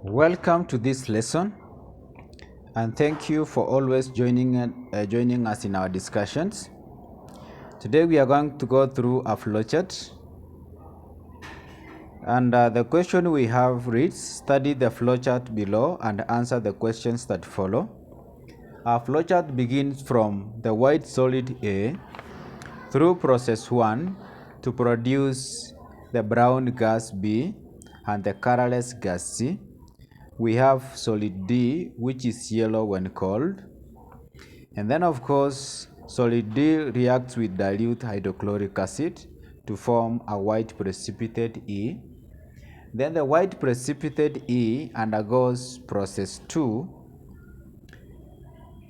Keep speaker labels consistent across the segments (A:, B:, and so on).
A: Welcome to this lesson, and thank you for always joining us in our discussions. Today we are going to go through a flowchart, and the question we have reads, study the flowchart below and answer the questions that follow. Our flowchart begins from the white solid A through process 1 to produce the brown gas B and the colorless gas C. We have solid D, which is yellow when cold. And then, of course, solid D reacts with dilute hydrochloric acid to form a white precipitate E. Then the white precipitate E undergoes process 2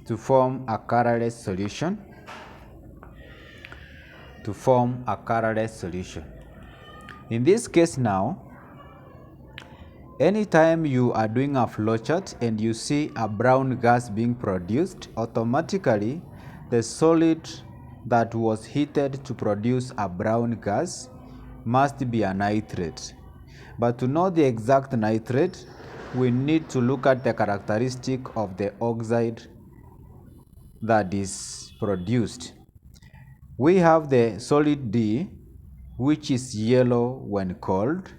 A: to form a colorless solution. In this case now, anytime you are doing a flowchart and you see a brown gas being produced, automatically the solid that was heated to produce a brown gas must be a nitrate. But to know the exact nitrate, we need to look at the characteristic of the oxide that is produced. We have the solid D, which is yellow when cold,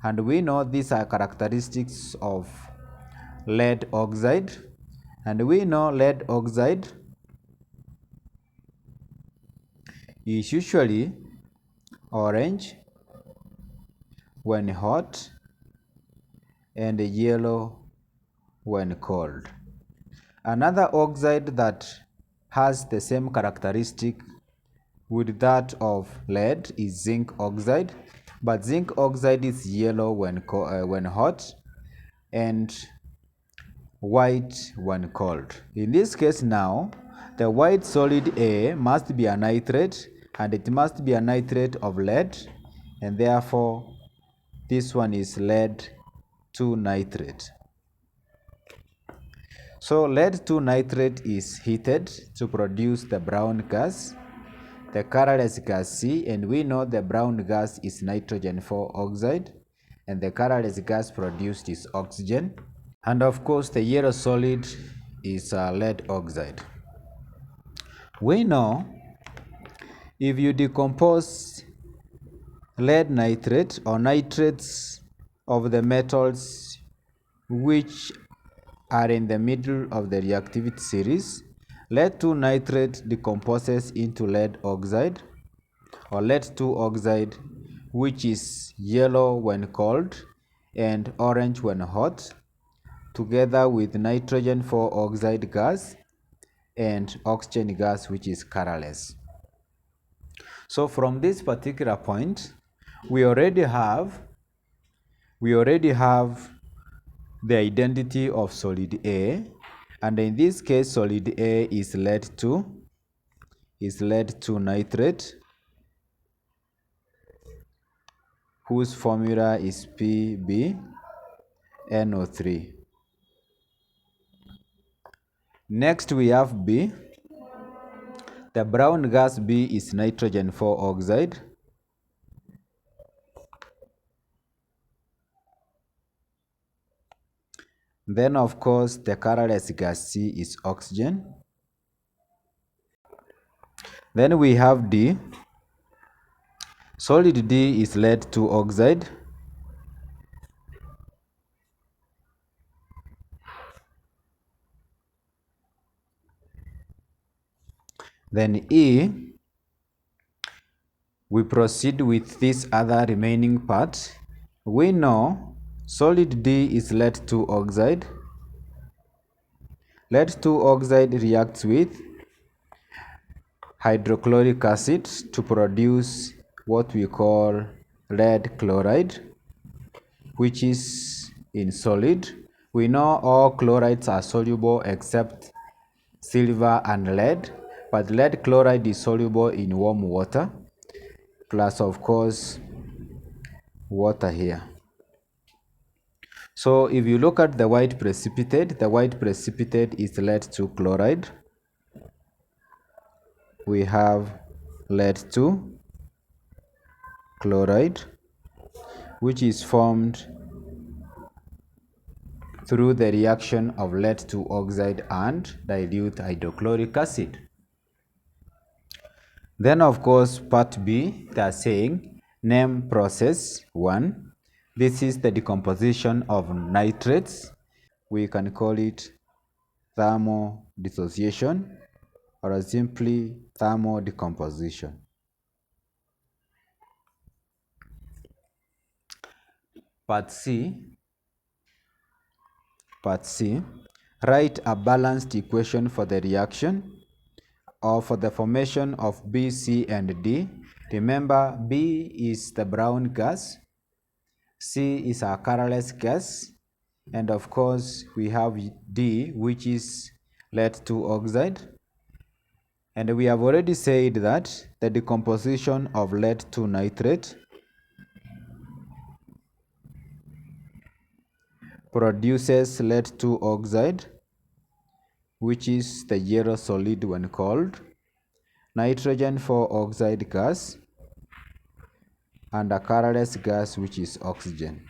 A: and we know these are characteristics of lead oxide, and we know lead oxide is usually orange when hot and yellow when cold. Another oxide that has the same characteristic with that of lead is zinc oxide, but zinc oxide is yellow when hot and white when cold. In this case now, the white solid A must be a nitrate, and it must be a nitrate of lead, and therefore this one is lead 2 nitrate. So lead 2 nitrate is heated to produce the brown gas, the colorless gas C, and we know the brown gas is nitrogen 4 oxide, and the colorless gas produced is oxygen. And of course, the yellow solid is lead oxide. We know if you decompose lead nitrate or nitrates of the metals which are in the middle of the reactivity series, lead 2 nitrate decomposes into lead oxide or lead 2 oxide, which is yellow when cold and orange when hot, together with nitrogen 4 oxide gas and oxygen gas, which is colorless. So from this particular point, we already have the identity of solid A, and in this case solid A is lead 2 nitrate, whose formula is PbNO3. Next we have B. The brown gas B is nitrogen 4 oxide. Then of course the colorless gas C is oxygen. Then we have D. Solid D is lead 2 oxide. Then E, we proceed with this other remaining part. We know solid D is lead 2 oxide. Lead 2 oxide reacts with hydrochloric acid to produce what we call lead chloride, which is in solid. We know all chlorides are soluble except silver and lead, but lead chloride is soluble in warm water, plus of course water here. So if you look at the white precipitate is lead 2 chloride. We have lead 2 chloride, which is formed through the reaction of lead-2 oxide and dilute hydrochloric acid. Then of course part B, they are saying name process 1. This is the decomposition of nitrates. We can call it thermodissociation or simply thermodecomposition. Part C, write a balanced equation for the reaction or for the formation of B, C, and D. Remember, B is the brown gas, C is a colorless gas, and of course we have D, which is lead-2 oxide. And we have already said that the decomposition of lead-2 nitrate produces lead-2 oxide, which is the yellow solid when called, nitrogen-4 oxide gas, and a colorless gas, which is oxygen.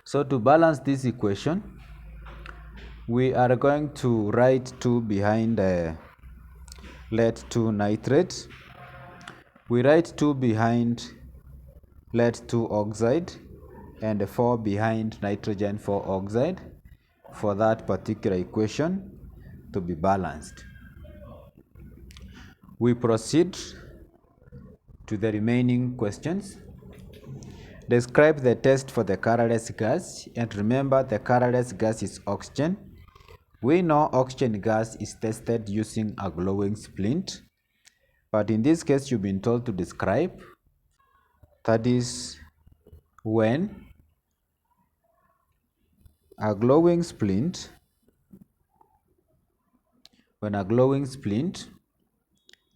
A: So to balance this equation, we are going to write 2 behind lead-2 nitrate. We write 2 behind lead-2 oxide and 4 behind nitrogen-4 oxide for that particular equation to be balanced. We proceed to the remaining questions. Describe the test for the colorless gas, and remember the colorless gas is oxygen. We know oxygen gas is tested using a glowing splint, but in this case you've been told to describe. That is when a glowing splint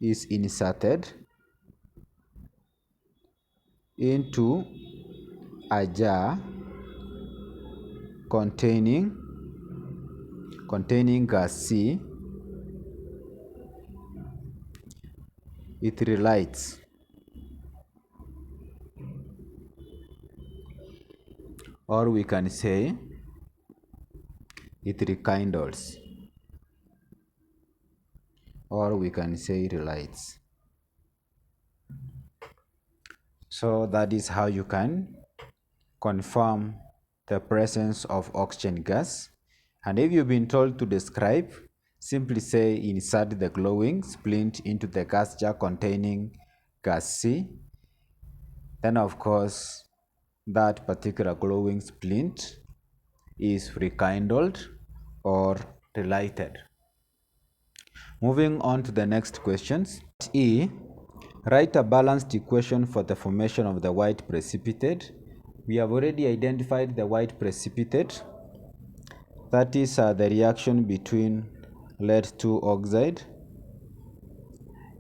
A: is inserted into a jar containing gas C, it relights. Or we can say it rekindles, or we can say relights. So that is how you can confirm the presence of oxygen gas. And if you've been told to describe, simply say insert the glowing splint into the gas jar containing gas C. Then of course that particular glowing splint is rekindled or relighted. Moving on to the next questions. E, write a balanced equation for the formation of the white precipitate. We have already identified the white precipitate. That is the reaction between lead-2 oxide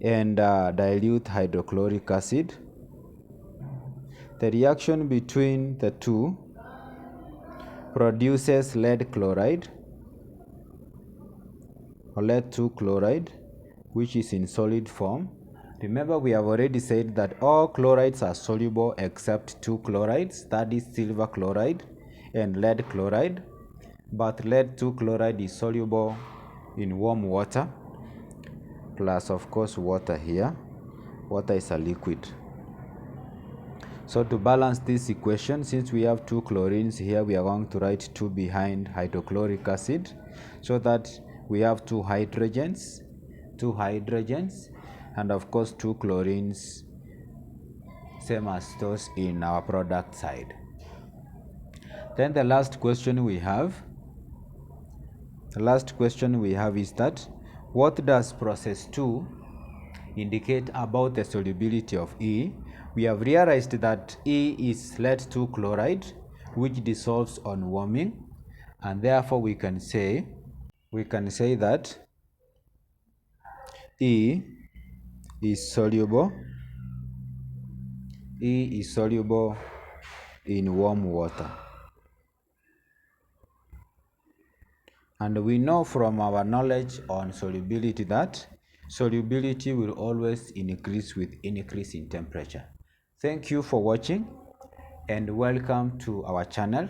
A: and dilute hydrochloric acid. The reaction between the two produces lead chloride or lead-2 chloride, which is in solid form. Remember, we have already said that all chlorides are soluble except 2 chlorides, that is silver chloride and lead chloride. But lead-2 chloride is soluble in warm water, plus of course water here. Water is a liquid. So to balance this equation, since we have 2 chlorines here, we are going to write 2 behind hydrochloric acid, so that we have 2 hydrogens, and of course 2 chlorines, same as those in our product side. Then the last question we have is that what does process 2 indicate about the solubility of E? We have realized that E is lead-2 chloride, which dissolves on warming, and therefore we can say that E is soluble in warm water. And we know from our knowledge on solubility that solubility will always increase with increase in temperature. Thank you for watching and welcome to our channel.